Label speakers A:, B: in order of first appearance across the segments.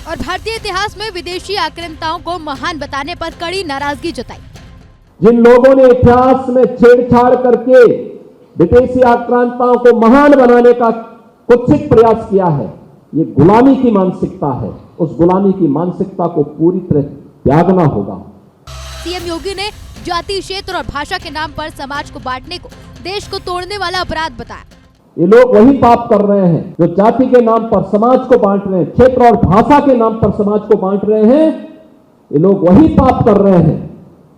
A: और भारतीय इतिहास में विदेशी आक्रांताओं को महान बताने पर कड़ी नाराजगी जताई।
B: जिन लोगों ने इतिहास में छेड़छाड़ करके विदेशी आक्रांताओं को महान बनाने का कुत्सित प्रयास किया है, ये गुलामी की मानसिकता है। उस गुलामी की मानसिकता को पूरी तरह त्यागना होगा।
A: सीएम योगी ने जाति, क्षेत्र और भाषा के नाम पर समाज को बांटने को देश को तोड़ने वाला अपराध बताया।
B: ये लोग वही पाप कर रहे हैं जो जाति के नाम पर समाज को बांट रहे हैं, क्षेत्र और भाषा के नाम पर समाज को बांट रहे हैं। ये लोग वही पाप कर रहे हैं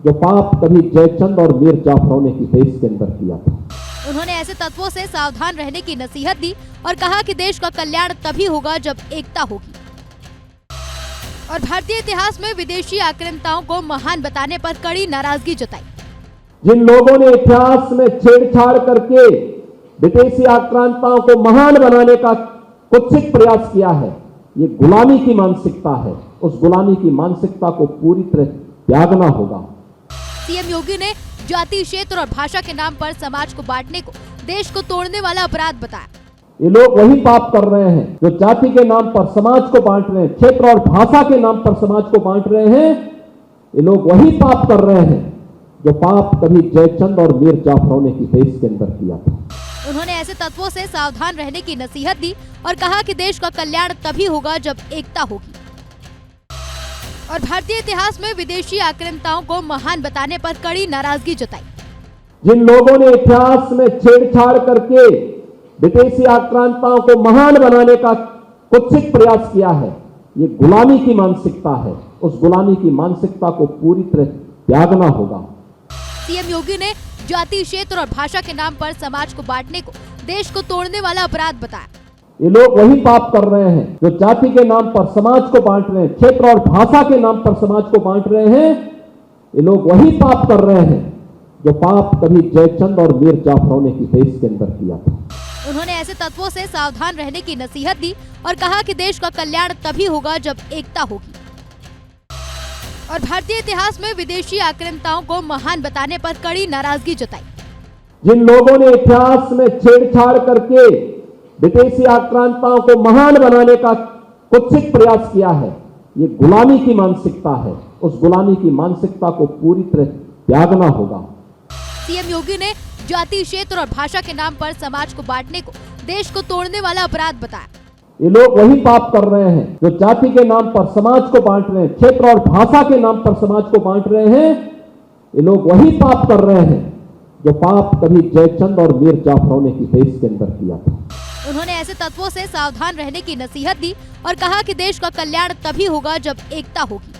B: जो पाप कभी जयचंद और मीर जाफरों ने देश के अंदर किया था।
A: उन्होंने ऐसे तत्वों से सावधान रहने की नसीहत दी और कहा कि देश का कल्याण तभी होगा जब एकता होगी। और भारतीय इतिहास में विदेशी आक्रांताओं को महान बताने पर कड़ी नाराजगी जताई।
B: जिन लोगों ने इतिहास में छेड़छाड़ करके विदेशी आक्रांताओं को महान बनाने का कुत्सित प्रयास किया है, ये गुलामी की मानसिकता है। उस गुलामी की मानसिकता को पूरी तरह त्यागना होगा।
A: सीएम योगी ने जाति, क्षेत्र और भाषा के नाम पर समाज को बांटने को देश को तोड़ने वाला अपराध बताया।
B: ये लोग वही पाप कर रहे हैं जो जाति के नाम पर समाज को बांट रहे हैं, क्षेत्र और भाषा के नाम पर समाज को बांट रहे हैं। ये लोग वही पाप कर रहे हैं जो पाप कभी जयचंद और मीर जाफरों ने देश के अंदर किया था।
A: उन्होंने ऐसे तत्वों से सावधान रहने की नसीहत दी और कहा कि देश का कल्याण तभी होगा जब एकता होगी। और भारतीय इतिहास में विदेशी आक्रांताओं को महान बताने पर कड़ी नाराजगी जताई।
B: जिन लोगों ने इतिहास में छेड़छाड़ करके विदेशी आक्रांताओं को महान बनाने का कुत्सित प्रयास किया है, ये गुलामी की मानसिकता है। उस गुलामी की मानसिकता को पूरी तरह त्यागना होगा।
A: सीएम योगी ने जाति, क्षेत्र और भाषा के नाम पर समाज को बांटने को देश को तोड़ने वाला अपराध बताया।
B: ये लोग वही पाप कर रहे हैं जो जाति के नाम पर समाज को बांट रहे हैं, क्षेत्र और भाषा के नाम पर समाज को बांट रहे हैं। ये लोग वही पाप कर रहे हैं जो पाप कभी जयचंद और मीर जाफरों ने देश के अंदर किया था।
A: उन्होंने ऐसे तत्वों से सावधान रहने की नसीहत दी और कहा कि देश का कल्याण तभी होगा जब एकता होगी। और भारतीय इतिहास में विदेशी आक्रांताओं को महान बताने पर कड़ी नाराजगी जताई।
B: जिन लोगों ने इतिहास में छेड़छाड़ करके विदेशी आक्रांताओं को महान बनाने का कुत्सित प्रयास किया है, ये गुलामी की मानसिकता है। उस गुलामी की मानसिकता को पूरी तरह त्यागना होगा।
A: सीएम योगी ने जाति, क्षेत्र और भाषा के नाम पर समाज को बांटने को देश को तोड़ने वाला अपराध बताया।
B: ये लोग वही पाप कर रहे हैं जो जाति के नाम पर समाज को बांट रहे हैं, क्षेत्र और भाषा के नाम पर समाज को बांट रहे हैं। ये लोग वही पाप कर रहे हैं जो पाप कभी जयचंद और मीर जाफरों ने देश के अंदर किया था।
A: उन्होंने ऐसे तत्वों से सावधान रहने की नसीहत दी और कहा कि देश का कल्याण तभी होगा जब एकता होगी।